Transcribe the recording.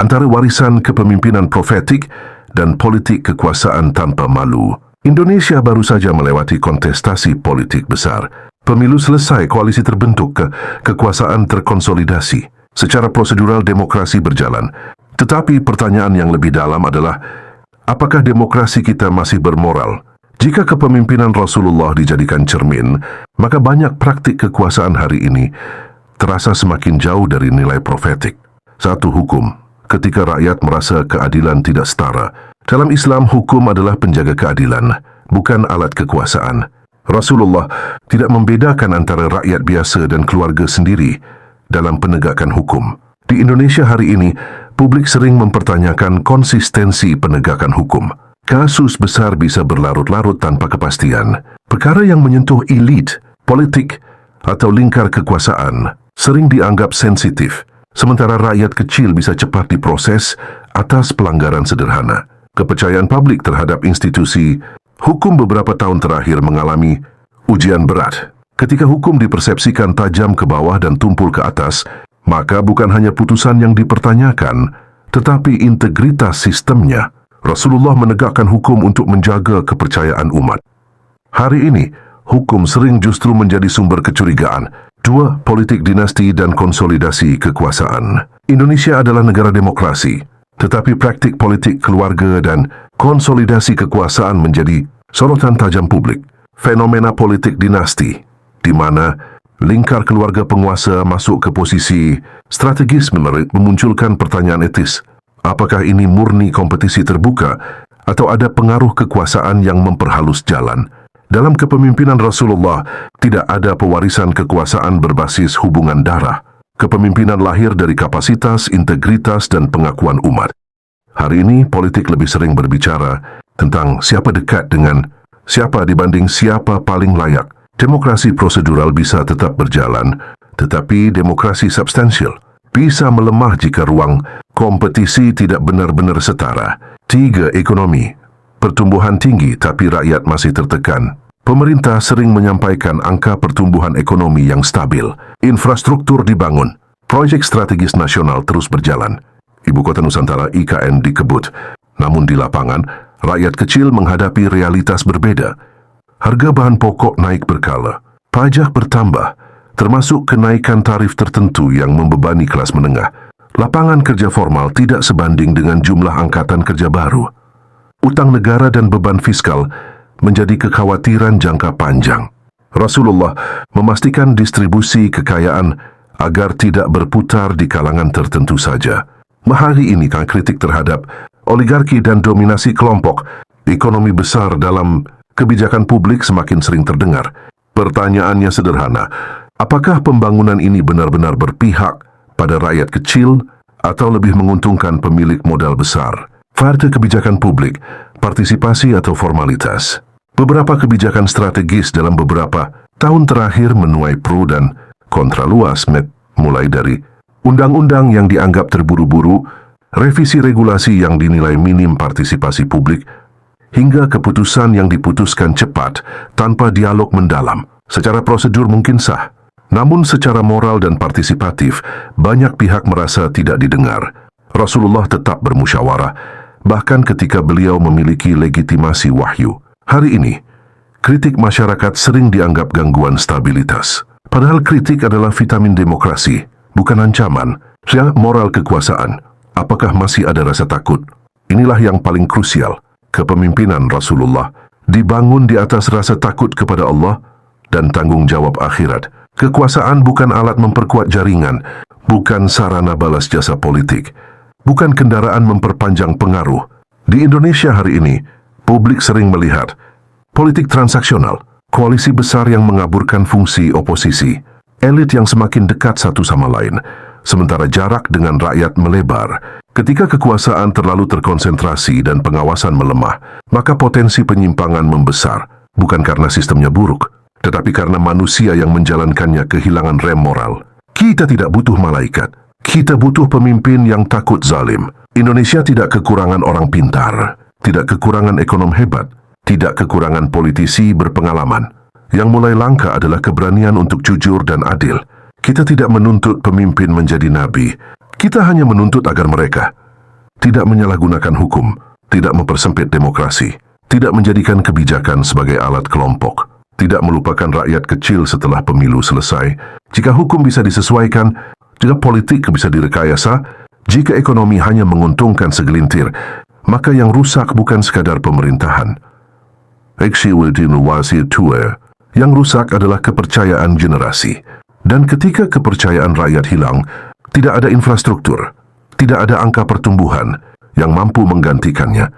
antara warisan kepemimpinan profetik dan politik kekuasaan tanpa malu. Indonesia baru saja melewati kontestasi politik besar. Pemilu selesai, koalisi terbentuk, kekuasaan terkonsolidasi. Secara prosedural demokrasi berjalan. Tetapi pertanyaan yang lebih dalam adalah, apakah demokrasi kita masih bermoral? Jika kepemimpinan Rasulullah dijadikan cermin, maka banyak praktik kekuasaan hari ini terasa semakin jauh dari nilai profetik. Satu, hukum. Ketika rakyat merasa keadilan tidak setara. Dalam Islam, hukum adalah penjaga keadilan, bukan alat kekuasaan. Rasulullah tidak membedakan antara rakyat biasa dan keluarga sendiri dalam penegakan hukum. Di Indonesia hari ini, publik sering mempertanyakan konsistensi penegakan hukum. Kasus besar bisa berlarut-larut tanpa kepastian. Perkara yang menyentuh elit, politik, atau lingkar kekuasaan sering dianggap sensitif, sementara rakyat kecil bisa cepat diproses atas pelanggaran sederhana. Kepercayaan publik terhadap institusi hukum beberapa tahun terakhir mengalami ujian berat. Ketika hukum dipersepsikan tajam ke bawah dan tumpul ke atas, maka bukan hanya putusan yang dipertanyakan, tetapi integritas sistemnya. Rasulullah menegakkan hukum untuk menjaga kepercayaan umat. Hari ini, hukum sering justru menjadi sumber kecurigaan. Dua, politik dinasti dan konsolidasi kekuasaan. Indonesia adalah negara demokrasi, tetapi praktik politik keluarga dan konsolidasi kekuasaan menjadi sorotan tajam publik. Fenomena politik dinasti, di mana lingkar keluarga penguasa masuk ke posisi strategis, memunculkan pertanyaan etis. Apakah ini murni kompetisi terbuka atau ada pengaruh kekuasaan yang memperhalus jalan? Dalam kepemimpinan Rasulullah, tidak ada pewarisan kekuasaan berbasis hubungan darah. Kepemimpinan lahir dari kapasitas, integritas, dan pengakuan umat. Hari ini, politik lebih sering berbicara tentang siapa dekat dengan siapa dibanding siapa paling layak. Demokrasi prosedural bisa tetap berjalan, tetapi demokrasi substansial bisa melemah jika ruang kompetisi tidak benar-benar setara. 3. Ekonomi. Pertumbuhan tinggi tapi rakyat masih tertekan. Pemerintah sering menyampaikan angka pertumbuhan ekonomi yang stabil. Infrastruktur dibangun. Proyek strategis nasional terus berjalan. Ibu Kota Nusantara IKN dikebut. Namun di lapangan, rakyat kecil menghadapi realitas berbeda. Harga bahan pokok naik berkala. Pajak bertambah, termasuk kenaikan tarif tertentu yang membebani kelas menengah. Lapangan kerja formal tidak sebanding dengan jumlah angkatan kerja baru. Utang negara dan beban fiskal menjadi kekhawatiran jangka panjang. Rasulullah memastikan distribusi kekayaan agar tidak berputar di kalangan tertentu saja. Hari ini kritik terhadap oligarki dan dominasi kelompok ekonomi besar dalam kebijakan publik semakin sering terdengar. Pertanyaannya sederhana, apakah pembangunan ini benar-benar berpihak pada rakyat kecil atau lebih menguntungkan pemilik modal besar? Fakta kebijakan publik, partisipasi atau formalitas. Beberapa kebijakan strategis dalam beberapa tahun terakhir menuai pro dan kontra luas, mulai dari undang-undang yang dianggap terburu-buru, revisi regulasi yang dinilai minim partisipasi publik, hingga keputusan yang diputuskan cepat tanpa dialog mendalam. Secara prosedur mungkin sah, namun secara moral dan partisipatif, banyak pihak merasa tidak didengar. Rasulullah tetap bermusyawarah, bahkan ketika beliau memiliki legitimasi wahyu. Hari ini, kritik masyarakat sering dianggap gangguan stabilitas. Padahal kritik adalah vitamin demokrasi, bukan ancaman. Moral kekuasaan, apakah masih ada rasa takut? Inilah yang paling krusial. Kepemimpinan Rasulullah dibangun di atas rasa takut kepada Allah dan tanggung jawab akhirat. Kekuasaan bukan alat memperkuat jaringan, bukan sarana balas jasa politik, bukan kendaraan memperpanjang pengaruh. Di Indonesia hari ini, publik sering melihat politik transaksional, koalisi besar yang mengaburkan fungsi oposisi, elit yang semakin dekat satu sama lain, sementara jarak dengan rakyat melebar. Ketika kekuasaan terlalu terkonsentrasi dan pengawasan melemah, maka potensi penyimpangan membesar, bukan karena sistemnya buruk, tetapi karena manusia yang menjalankannya kehilangan rem moral. Kita tidak butuh malaikat, kita butuh pemimpin yang takut zalim. Indonesia tidak kekurangan orang pintar, tidak kekurangan ekonom hebat, tidak kekurangan politisi berpengalaman. Yang mulai langka adalah keberanian untuk jujur dan adil. Kita tidak menuntut pemimpin menjadi nabi. Kita hanya menuntut agar mereka tidak menyalahgunakan hukum, tidak mempersempit demokrasi, tidak menjadikan kebijakan sebagai alat kelompok, tidak melupakan rakyat kecil setelah pemilu selesai. Jika hukum bisa disesuaikan, jika politik bisa direkayasa, jika ekonomi hanya menguntungkan segelintir, maka yang rusak bukan sekadar pemerintahan. Yang rusak adalah kepercayaan generasi. Dan ketika kepercayaan rakyat hilang, tidak ada infrastruktur, tidak ada angka pertumbuhan yang mampu menggantikannya.